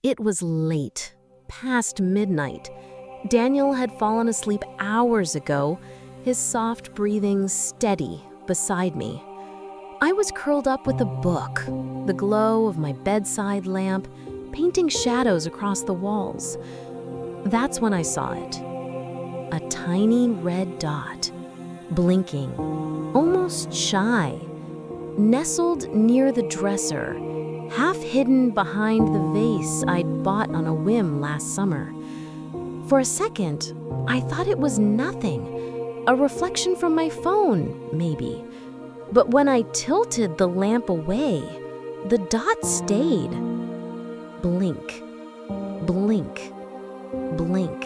It was late, past midnight. Daniel had fallen asleep hours ago, his soft breathing steady beside me. I was curled up with a book, the glow of my bedside lamp painting shadows across the walls. That's when I saw it. A tiny red dot, blinking, almost shy, nestled near the dresser, half hidden behind the vase I'd bought on a whim last summer. For a second, I thought it was nothing, a reflection from my phone, maybe. But when I tilted the lamp away, the dot stayed. Blink, blink, blink.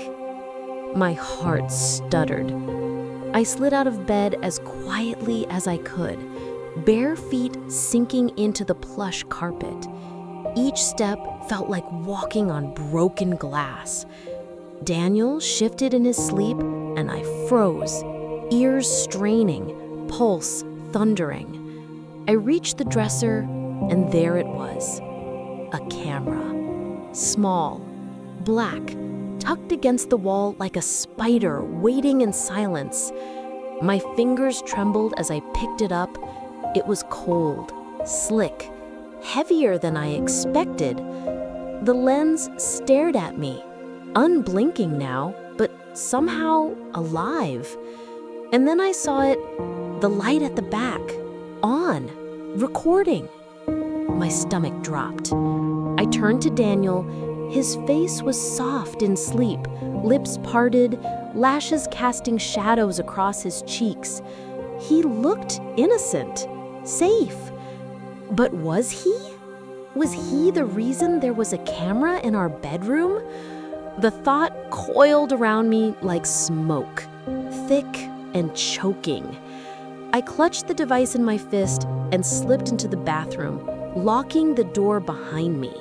My heart stuttered. I slid out of bed as quietly as I could, bare feet sinking into the plush carpet. Each step felt like walking on broken glass. Daniel shifted in his sleep, and I froze, ears straining, pulse thundering. I reached the dresser, and there it was. A camera. Small, black, tucked against the wall like a spider waiting in silence. My fingers trembled as I picked it up. It was cold, slick, heavier than I expected. The lens stared at me, unblinking now, but somehow alive. And then I saw it, the light at the back, on, recording. My stomach dropped. I turned to Daniel. His face was soft in sleep, lips parted, lashes casting shadows across his cheeks. He looked innocent, safe. But was he? Was he the reason there was a camera in our bedroom? The thought coiled around me like smoke, thick and choking. I clutched the device in my fist and slipped into the bathroom, locking the door behind me.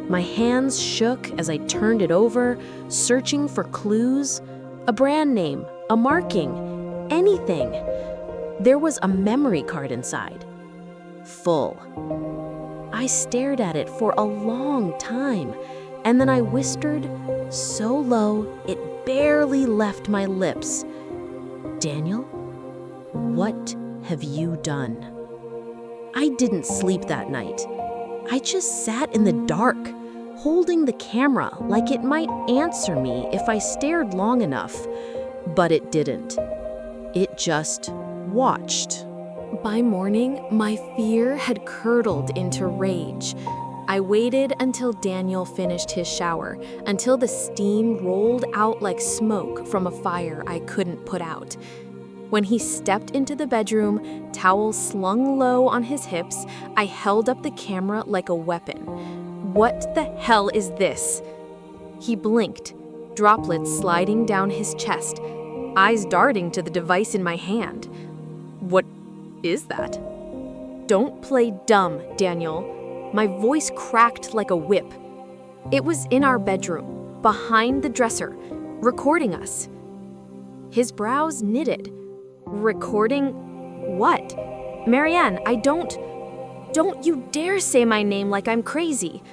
My hands shook as I turned it over, searching for clues, a brand name, a marking, anything. There was a memory card inside. Full. I stared at it for a long time, and then I whispered, so low it barely left my lips, "Daniel, what have you done?" I didn't sleep that night. I just sat in the dark, holding the camera like it might answer me if I stared long enough. But it didn't. It just watched. By morning, my fear had curdled into rage. I waited until Daniel finished his shower, until the steam rolled out like smoke from a fire I couldn't put out. When he stepped into the bedroom, towel slung low on his hips, I held up the camera like a weapon. "What the hell is this?" He blinked, droplets sliding down his chest, eyes darting to the device in my hand. "What is that?" "Don't play dumb, Daniel." My voice cracked like a whip. It was in our bedroom, behind the dresser, recording us. His brows knitted. Recording what? "Marianne, Don't you dare say my name like I'm crazy."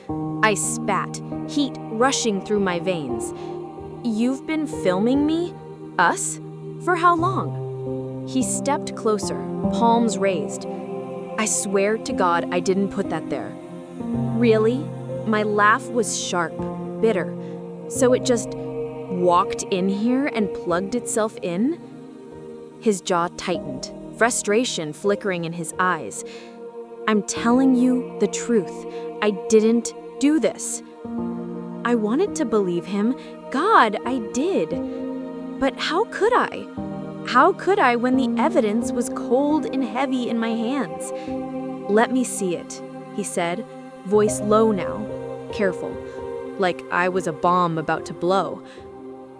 I spat, heat rushing through my veins. "You've been filming me? Us? For how long?" He stepped closer, palms raised. "I swear to God I didn't put that there." "Really?" My laugh was sharp, bitter. "So it just walked in here and plugged itself in?" His jaw tightened, frustration flickering in his eyes. "I'm telling you the truth. I didn't do this." I wanted to believe him. God, I did. But how could I? How could I when the evidence was cold and heavy in my hands? "Let me see it," he said, voice low now, careful, like I was a bomb about to blow.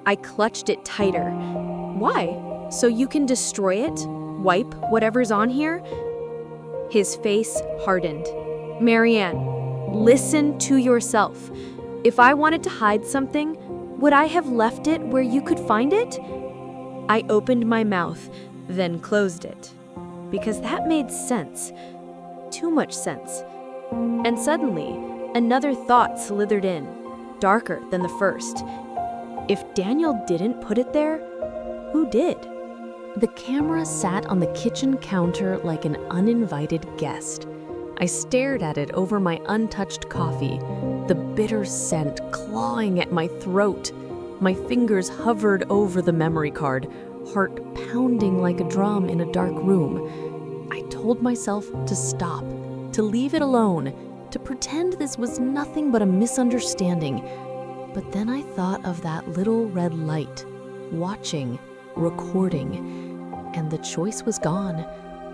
I clutched it tighter. "Why? So you can destroy it? Wipe whatever's on here?" His face hardened. "Marianne, listen to yourself. If I wanted to hide something, would I have left it where you could find it?" I opened my mouth, then closed it. Because that made sense. Too much sense. And suddenly, Another thought slithered in, darker than the first. If Daniel didn't put it there, who did? The camera sat on the kitchen counter like an uninvited guest. I stared at it over my untouched coffee, the bitter scent clawing at my throat. My fingers hovered over the memory card, heart pounding like a drum in a dark room. I told myself to stop, to leave it alone, to pretend this was nothing but a misunderstanding. But then I thought of that little red light, watching, recording, and the choice was gone.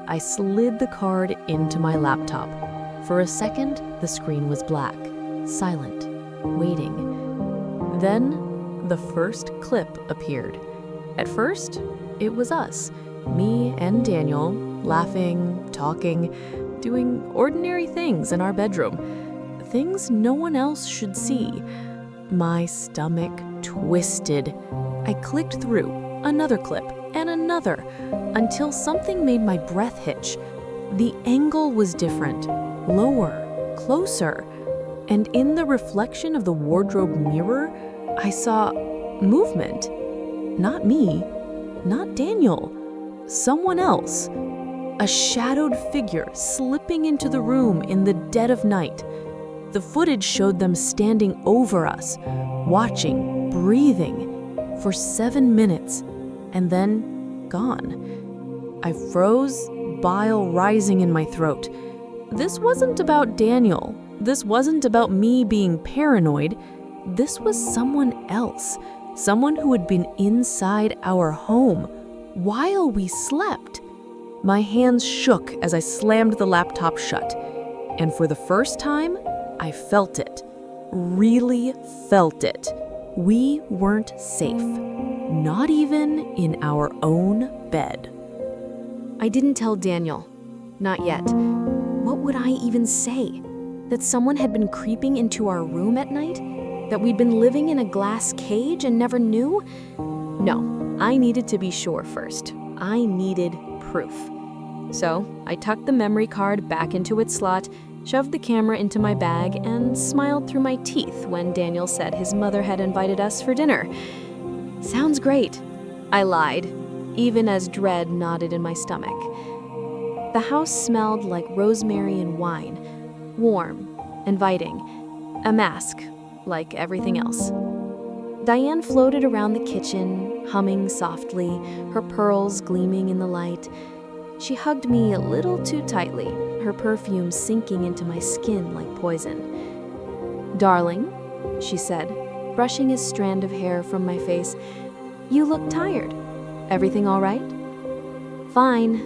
I slid the card into my laptop. For a second, the screen was black, silent, waiting. Then, the first clip appeared. At first, it was us, me and Daniel, laughing, talking, doing ordinary things in our bedroom. Things no one else should see. My stomach twisted. I clicked through another clip and another until something made my breath hitch. The angle was different, lower, closer, and in the reflection of the wardrobe mirror, I saw movement. Not me, not Daniel, someone else. A shadowed figure slipping into the room in the dead of night. The footage showed them standing over us, watching, breathing, for 7 minutes, and then gone. I froze, bile rising in my throat. This wasn't about Daniel. This wasn't about me being paranoid. This was someone else, someone who had been inside our home while we slept. My hands shook as I slammed the laptop shut, and for the first time, I felt it, really felt it. We weren't safe, not even in our own bed. I didn't tell Daniel, not yet. What would I even say? That someone had been creeping into our room at night? That we'd been living in a glass cage and never knew? No, I needed to be sure first. I needed proof. So I tucked the memory card back into its slot, shoved the camera into my bag, and smiled through my teeth when Daniel said his mother had invited us for dinner. Sounds great, I lied, even as dread knotted in my stomach. The house smelled like rosemary and wine, warm, inviting, a mask, like everything else. Diane floated around the kitchen, humming softly, her pearls gleaming in the light. She hugged me a little too tightly, her perfume sinking into my skin like poison. "Darling," she said, brushing a strand of hair from my face, "you look tired. Everything all right?" "Fine,"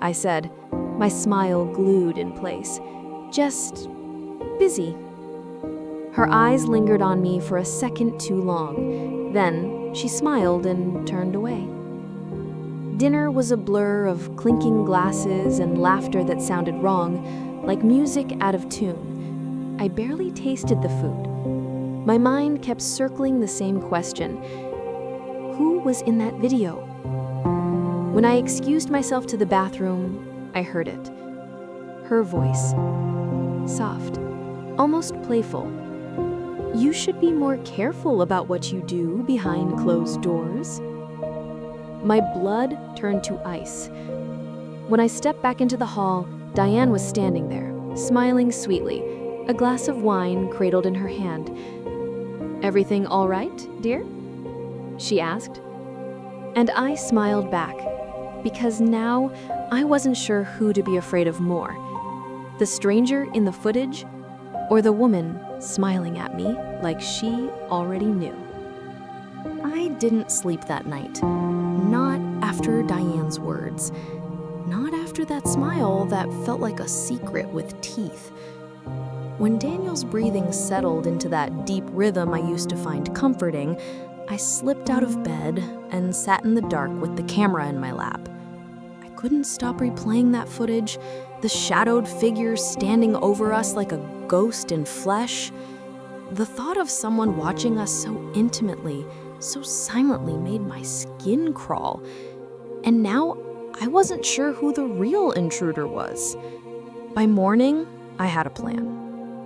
I said, my smile glued in place. "Just busy." Her eyes lingered on me for a second too long. Then she smiled and turned away. Dinner was a blur of clinking glasses and laughter that sounded wrong, like music out of tune. I barely tasted the food. My mind kept circling the same question. Who was in that video? When I excused myself to the bathroom, I heard it. Her voice. Soft, almost playful. "You should be more careful about what you do behind closed doors." My blood turned to ice. When I stepped back into the hall, Diane was standing there, smiling sweetly, a glass of wine cradled in her hand. "Everything all right, dear?" she asked. And I smiled back, because now I wasn't sure who to be afraid of more, the stranger in the footage or the woman smiling at me like she already knew. I didn't sleep that night. Not after Diane's words. Not after that smile that felt like a secret with teeth. When Daniel's breathing settled into that deep rhythm I used to find comforting, I slipped out of bed and sat in the dark with the camera in my lap. I couldn't stop replaying that footage, the shadowed figure standing over us like a ghost in flesh. The thought of someone watching us so intimately, so silently made my skin crawl. And now I wasn't sure who the real intruder was. By morning, I had a plan.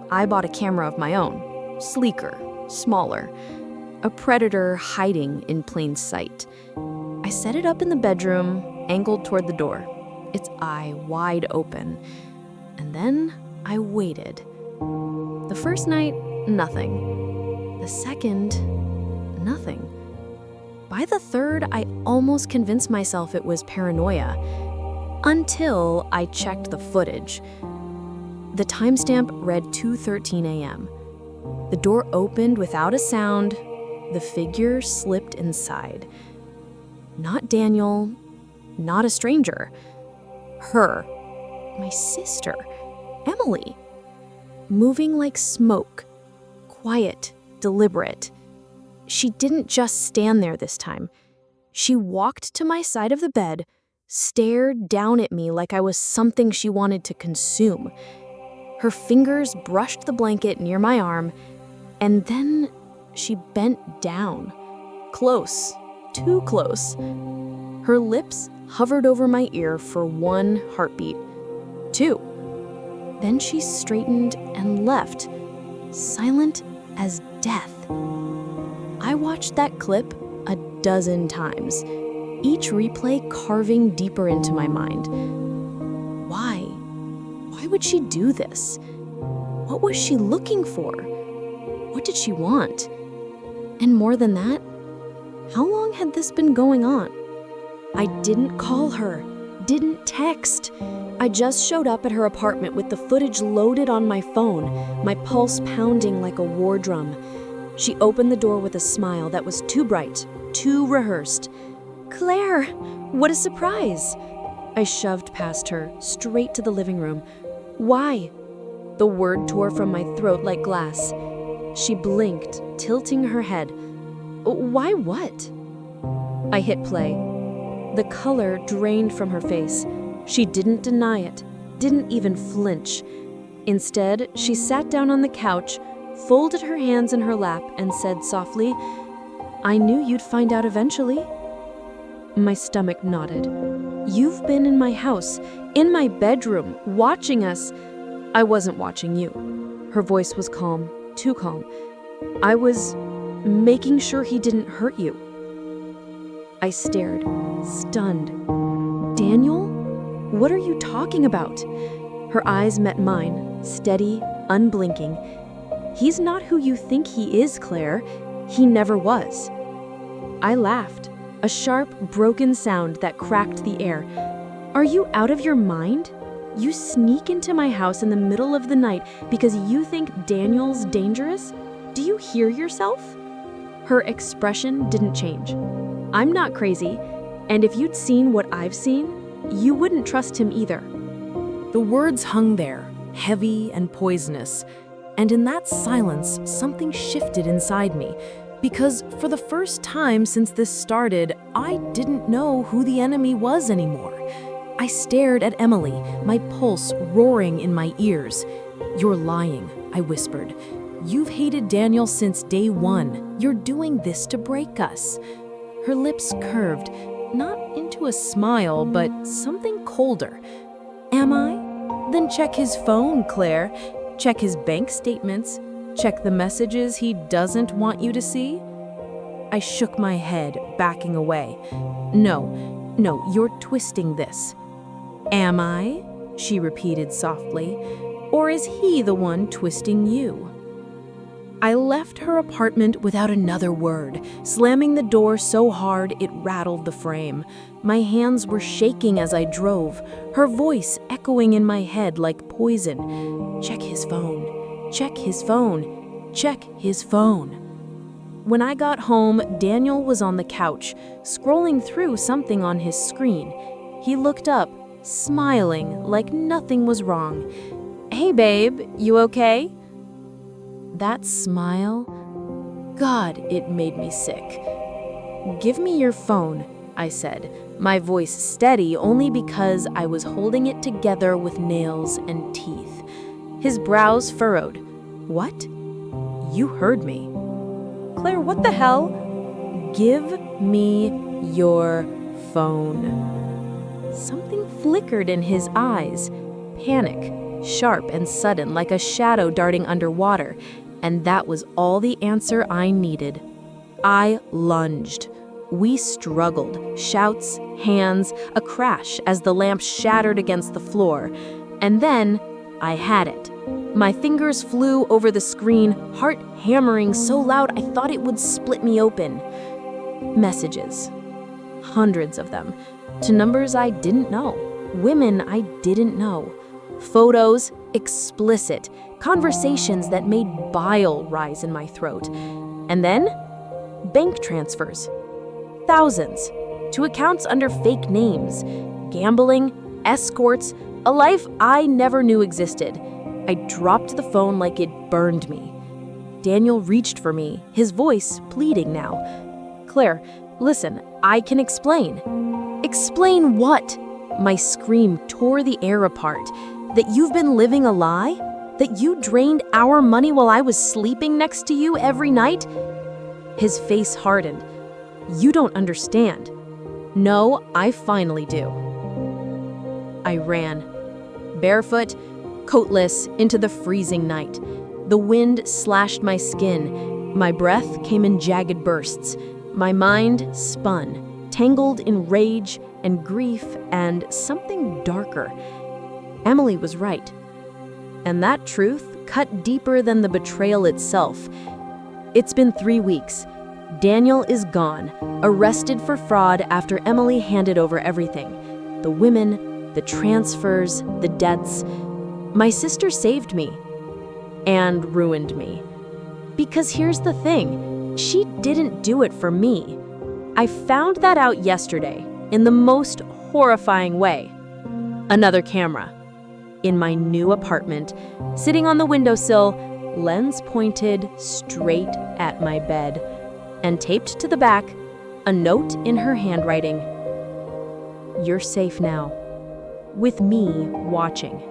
I bought a camera of my own, sleeker, smaller, a predator hiding in plain sight. I set it up in the bedroom, angled toward the door, its eye wide open. And then I waited. The first night, nothing. The second, nothing. By the third, I almost convinced myself it was paranoia, until I checked the footage. The timestamp read 2:13 a.m. The door opened without a sound. The figure slipped inside. Not Daniel, not a stranger. Her, my sister, Emily. Moving like smoke, quiet, deliberate. She didn't just stand there this time. She walked to my side of the bed, stared down at me like I was something she wanted to consume. Her fingers brushed the blanket near my arm, and then she bent down. Close, too close. Her lips hovered over my ear for 1 heartbeat, 2. Then she straightened and left, silent as death. I watched that clip a dozen times, each replay carving deeper into my mind. Why? Why would she do this? What was she looking for? What did she want? And more than that, how long had this been going on? I didn't call her, didn't text. I just showed up at her apartment with the footage loaded on my phone, my pulse pounding like a war drum. She opened the door with a smile that was too bright, too rehearsed. "Claire, what a surprise!" I shoved past her, straight to the living room. "Why?" The word tore from my throat like glass. She blinked, tilting her head. "Why what?" I hit play. The color drained from her face. She didn't deny it, didn't even flinch. Instead, she sat down on the couch, folded her hands in her lap, and said softly, "I knew you'd find out eventually." My stomach nodded. "You've been in my house, in my bedroom, watching us." "I wasn't watching you." Her voice was calm, too calm. "I was making sure he didn't hurt you." I stared, stunned. "Daniel? What are you talking about?" Her eyes met mine, steady, unblinking. "He's not who you think he is, Claire. He never was." I laughed, a sharp, broken sound that cracked the air. "Are you out of your mind? You sneak into my house in the middle of the night because you think Daniel's dangerous? Do you hear yourself?" Her expression didn't change. "I'm not crazy, and if you'd seen what I've seen, you wouldn't trust him either." The words hung there, heavy and poisonous, and in that silence, something shifted inside me, because for the first time since this started, I didn't know who the enemy was anymore. I stared at Emily, my pulse roaring in my ears. "You're lying," I whispered. "You've hated Daniel since day one. You're doing this to break us." Her lips curved, not into a smile, but something colder. "Am I? Then check his phone, Claire. Check his bank statements. Check the messages he doesn't want you to see." I shook my head, backing away. No, you're twisting this." "Am I?" she repeated softly. "Or is he the one twisting you?" I left her apartment without another word, slamming the door so hard it rattled the frame. My hands were shaking as I drove, her voice echoing in my head like poison. "Check his phone. Check his phone. Check his phone." When I got home, Daniel was on the couch, scrolling through something on his screen. He looked up, smiling like nothing was wrong. "Hey babe, you okay?" That smile, God, it made me sick. "Give me your phone," I said, my voice steady only because I was holding it together with nails and teeth. His brows furrowed. "What?" "You heard me." "Claire, what the hell?" "Give me your phone." Something flickered in his eyes. Panic, sharp and sudden like a shadow darting underwater, and that was all the answer I needed. I lunged. We struggled, shouts, hands, a crash as the lamp shattered against the floor. And then I had it. My fingers flew over the screen, heart hammering so loud I thought it would split me open. Messages. Hundreds of them. To numbers I didn't know. Women I didn't know. Photos, explicit. Conversations that made bile rise in my throat. And then, bank transfers. Thousands. To accounts under fake names. Gambling, escorts, a life I never knew existed. I dropped the phone like it burned me. Daniel reached for me, his voice pleading now. "Claire, listen, I can explain." "Explain what?" My scream tore the air apart. "That you've been living a lie? That you drained our money while I was sleeping next to you every night?" His face hardened. "You don't understand." "No, I finally do." I ran. Barefoot, coatless, into the freezing night. The wind slashed my skin. My breath came in jagged bursts. My mind spun, tangled in rage and grief and something darker. Emily was right. And that truth cut deeper than the betrayal itself. It's been 3 weeks. Daniel is gone, arrested for fraud after Emily handed over everything. The women, the transfers, the debts. My sister saved me and ruined me. Because here's the thing, she didn't do it for me. I found that out yesterday in the most horrifying way. Another camera. In my new apartment, sitting on the windowsill, lens pointed straight at my bed, and taped to the back, a note in her handwriting. "You're safe now, with me watching."